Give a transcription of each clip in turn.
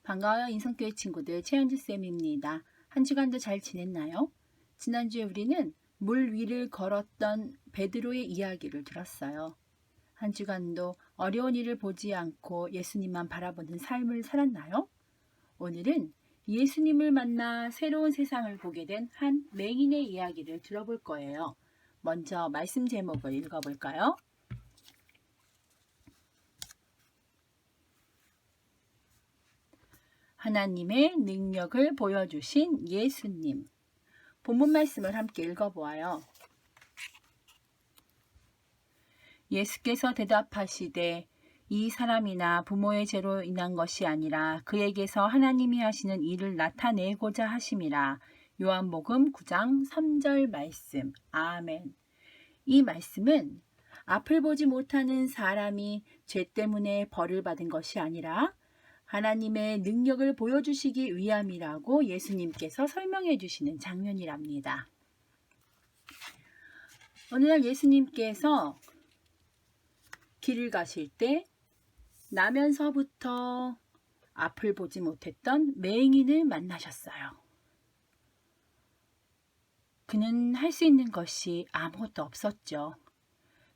반가워요, 인성교회 친구들. 최현주쌤입니다. 한 주간도 잘 지냈나요? 지난주에 우리는 물 위를 걸었던 베드로의 이야기를 들었어요. 한 주간도 어려운 일을 보지 않고 예수님만 바라보는 삶을 살았나요? 오늘은 예수님을 만나 새로운 세상을 보게 된 한 맹인의 이야기를 들어볼 거예요. 먼저 말씀 제목을 읽어볼까요? 하나님의 능력을 보여주신 예수님. 본문 말씀을 함께 읽어보아요. 예수께서 대답하시되 이 사람이나 부모의 죄로 인한 것이 아니라 그에게서 하나님이 하시는 일을 나타내고자 하심이라. 요한복음 9장 3절 말씀. 아멘. 이 말씀은 앞을 보지 못하는 사람이 죄 때문에 벌을 받은 것이 아니라 하나님의 능력을 보여주시기 위함이라고 예수님께서 설명해 주시는 장면이랍니다. 어느 날 예수님께서 길을 가실 때 나면서부터 앞을 보지 못했던 맹인을 만나셨어요. 그는 할 수 있는 것이 아무것도 없었죠.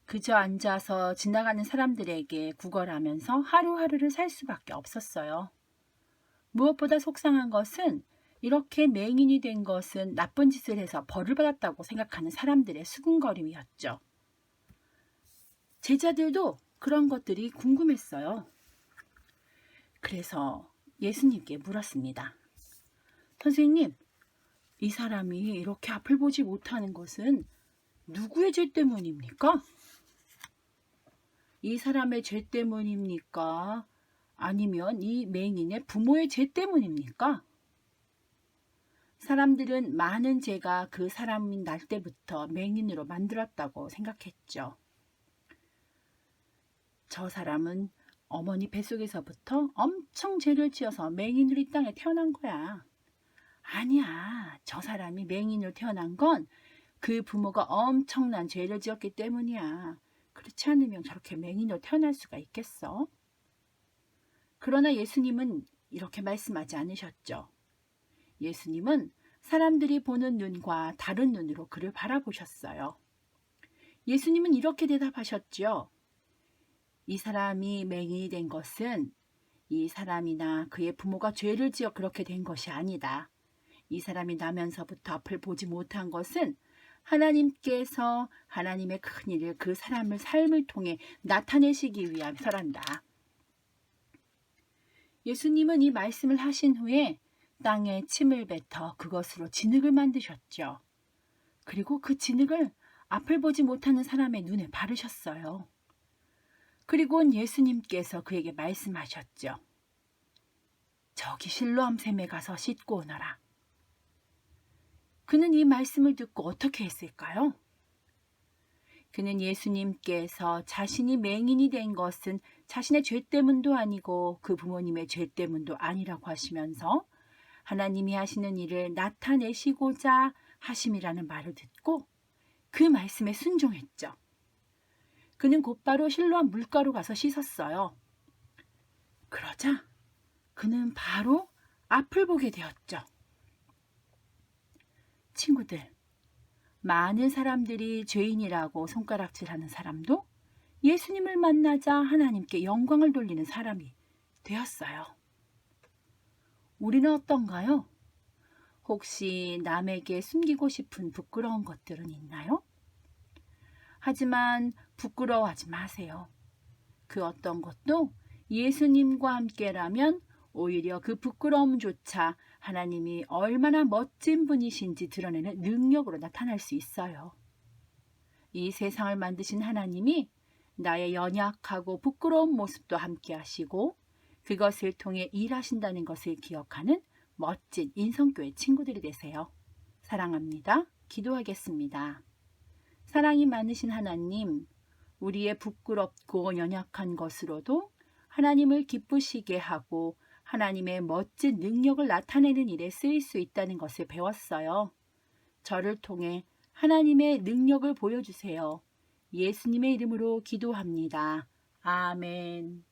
그저 앉아서 지나가는 사람들에게 구걸하면서 하루하루를 살 수밖에 없었어요. 무엇보다 속상한 것은 이렇게 맹인이 된 것은 나쁜 짓을 해서 벌을 받았다고 생각하는 사람들의 수군거림이었죠. 제자들도 그런 것들이 궁금했어요. 그래서 예수님께 물었습니다. 선생님, 이 사람이 이렇게 앞을 보지 못하는 것은 누구의 죄 때문입니까? 이 사람의 죄 때문입니까? 아니면 이 맹인의 부모의 죄 때문입니까? 사람들은 많은 죄가 그 사람인 날 때부터 맹인으로 만들었다고 생각했죠. 저 사람은 어머니 뱃속에서부터 엄청 죄를 지어서 맹인으로 이 땅에 태어난 거야. 아니야, 저 사람이 맹인으로 태어난 건 그 부모가 엄청난 죄를 지었기 때문이야. 그렇지 않으면 저렇게 맹인으로 태어날 수가 있겠어? 그러나 예수님은 이렇게 말씀하지 않으셨죠. 예수님은 사람들이 보는 눈과 다른 눈으로 그를 바라보셨어요. 예수님은 이렇게 대답하셨죠. 이 사람이 맹인이 된 것은 이 사람이나 그의 부모가 죄를 지어 그렇게 된 것이 아니다. 이 사람이 나면서부터 앞을 보지 못한 것은 하나님께서 하나님의 큰 일을 그 사람의 삶을 통해 나타내시기 위함서란다. 예수님은 이 말씀을 하신 후에 땅에 침을 뱉어 그것으로 진흙을 만드셨죠. 그리고 그 진흙을 앞을 보지 못하는 사람의 눈에 바르셨어요. 그리고 예수님께서 그에게 말씀하셨죠. 저기 실로암 샘에 가서 씻고 오너라. 그는 이 말씀을 듣고 어떻게 했을까요? 그는 예수님께서 자신이 맹인이 된 것은 자신의 죄 때문도 아니고 그 부모님의 죄 때문도 아니라고 하시면서 하나님이 하시는 일을 나타내시고자 하심이라는 말을 듣고 그 말씀에 순종했죠. 그는 곧바로 실로암 물가로 가서 씻었어요. 그러자 그는 바로 앞을 보게 되었죠. 친구들, 많은 사람들이 죄인이라고 손가락질하는 사람도 예수님을 만나자 하나님께 영광을 돌리는 사람이 되었어요. 우리는 어떤가요? 혹시 남에게 숨기고 싶은 부끄러운 것들은 있나요? 하지만 부끄러워하지 마세요. 그 어떤 것도 예수님과 함께라면 오히려 그 부끄러움조차 하나님이 얼마나 멋진 분이신지 드러내는 능력으로 나타날 수 있어요. 이 세상을 만드신 하나님이 나의 연약하고 부끄러운 모습도 함께 하시고 그것을 통해 일하신다는 것을 기억하는 멋진 인성교회 친구들이 되세요. 사랑합니다. 기도하겠습니다. 사랑이 많으신 하나님, 우리의 부끄럽고 연약한 것으로도 하나님을 기쁘시게 하고 하나님의 멋진 능력을 나타내는 일에 쓰일 수 있다는 것을 배웠어요. 저를 통해 하나님의 능력을 보여주세요. 예수님의 이름으로 기도합니다. 아멘.